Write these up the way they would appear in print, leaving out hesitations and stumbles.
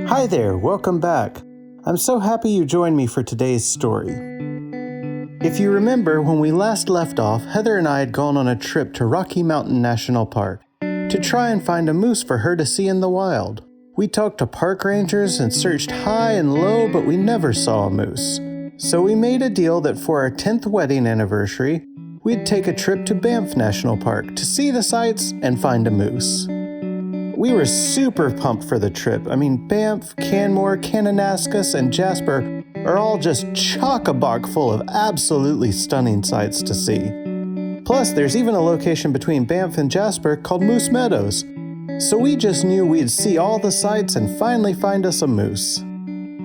Hi there, welcome back. I'm so happy you joined me for today's story. If you remember, when we last left off, Heather and I had gone on a trip to Rocky Mountain National Park to try and find a moose for her to see in the wild. We talked to park rangers and searched high and low, but we never saw a moose. So we made a deal that for our 10th wedding anniversary, we'd take a trip to Banff National Park to see the sights and find a moose. We were super pumped for the trip. Banff, Canmore, Kananaskis, and Jasper are all just chock-a-block full of absolutely stunning sights to see. Plus, there's even a location between Banff and Jasper called Meadows. So we just knew we'd see all the sights and finally find us a moose.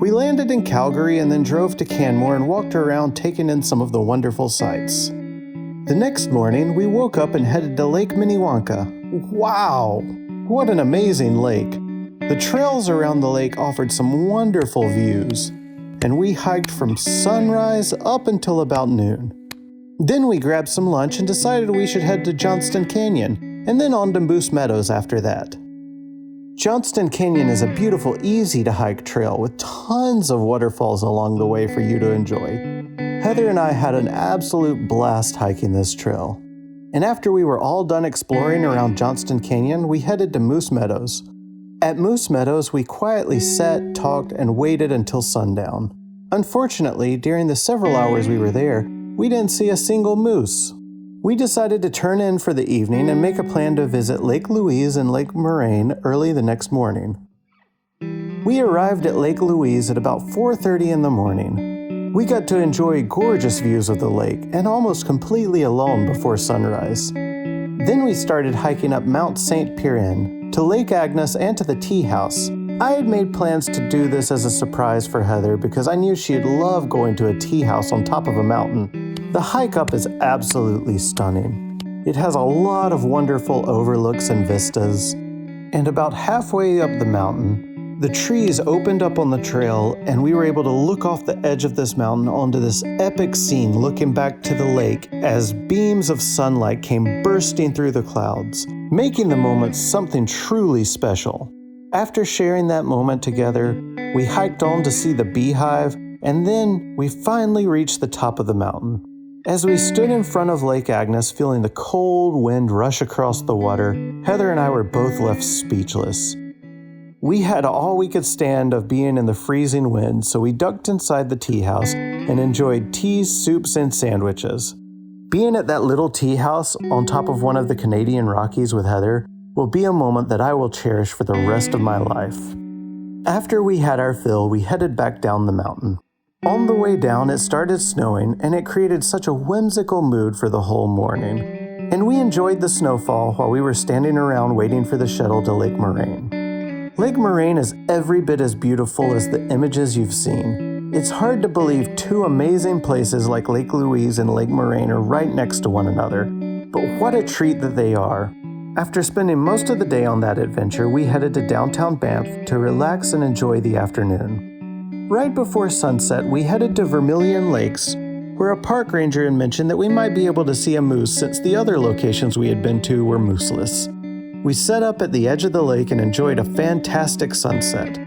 We landed in Calgary and then drove to Canmore and walked around taking in some of the wonderful sights. The next morning, we woke up and headed to Lake Minnewanka. Wow! What an amazing lake. The trails around the lake offered some wonderful views, and we hiked from sunrise up until about noon. Then we grabbed some lunch and decided we should head to Johnston Canyon, and then on to Moose Meadows after that. Johnston Canyon is a beautiful, easy-to-hike trail with tons of waterfalls along the way for you to enjoy. Heather and I had an absolute blast hiking this trail. And after we were all done exploring around Johnston Canyon, we headed to Moose Meadows. At Moose Meadows, we quietly sat, talked, and waited until sundown. Unfortunately, during the several hours we were there, we didn't see a single moose. We decided to turn in for the evening and make a plan to visit Lake Louise and Lake Moraine early the next morning. We arrived at Lake Louise at about 4:30 in the morning. We got to enjoy gorgeous views of the lake and almost completely alone before sunrise. Then we started hiking up Mount St. Piran to Lake Agnes and to the tea house. I had made plans to do this as a surprise for Heather because I knew she'd love going to a tea house on top of a mountain. The hike up is absolutely stunning. It has a lot of wonderful overlooks and vistas. And about halfway up the mountain, the trees opened up on the trail, and we were able to look off the edge of this mountain onto this epic scene looking back to the lake as beams of sunlight came bursting through the clouds, making the moment something truly special. After sharing that moment together, we hiked on to see the beehive, and then we finally reached the top of the mountain. As we stood in front of Lake Agnes feeling the cold wind rush across the water, Heather and I were both left speechless. We had all we could stand of being in the freezing wind, so we ducked inside the tea house and enjoyed teas, soups, and sandwiches. Being at that little tea house on top of one of the Canadian Rockies with Heather will be a moment that I will cherish for the rest of my life. After we had our fill, we headed back down the mountain. On the way down, it started snowing, and it created such a whimsical mood for the whole morning. And we enjoyed the snowfall while we were standing around waiting for the shuttle to Lake Moraine. Lake Moraine is every bit as beautiful as the images you've seen. It's hard to believe two amazing places like Lake Louise and Lake Moraine are right next to one another, but what a treat that they are. After spending most of the day on that adventure, we headed to downtown Banff to relax and enjoy the afternoon. Right before sunset, we headed to Vermillion Lakes, where a park ranger had mentioned that we might be able to see a moose since the other locations we had been to were mooseless. We set up at the edge of the lake and enjoyed a fantastic sunset.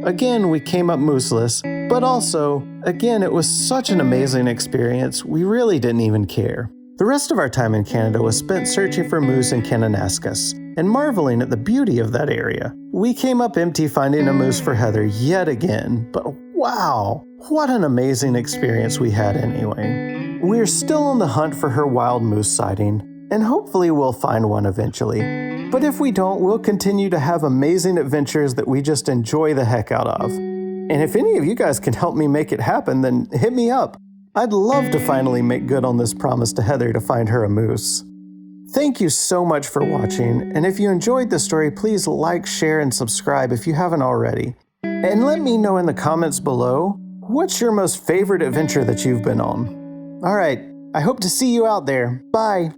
Again, we came up mooseless, but also, again, it was such an amazing experience, we really didn't even care. The rest of our time in Canada was spent searching for moose in Kananaskis and marveling at the beauty of that area. We came up empty finding a moose for Heather yet again, but wow, what an amazing experience we had anyway. We're still on the hunt for her wild moose sighting, and hopefully we'll find one eventually. But if we don't, we'll continue to have amazing adventures that we just enjoy the heck out of. And if any of you guys can help me make it happen, then hit me up. I'd love to finally make good on this promise to Heather to find her a moose. Thank you so much for watching, and if you enjoyed the story, please like, share, and subscribe if you haven't already. And let me know in the comments below, what's your most favorite adventure that you've been on? Alright, I hope to see you out there. Bye!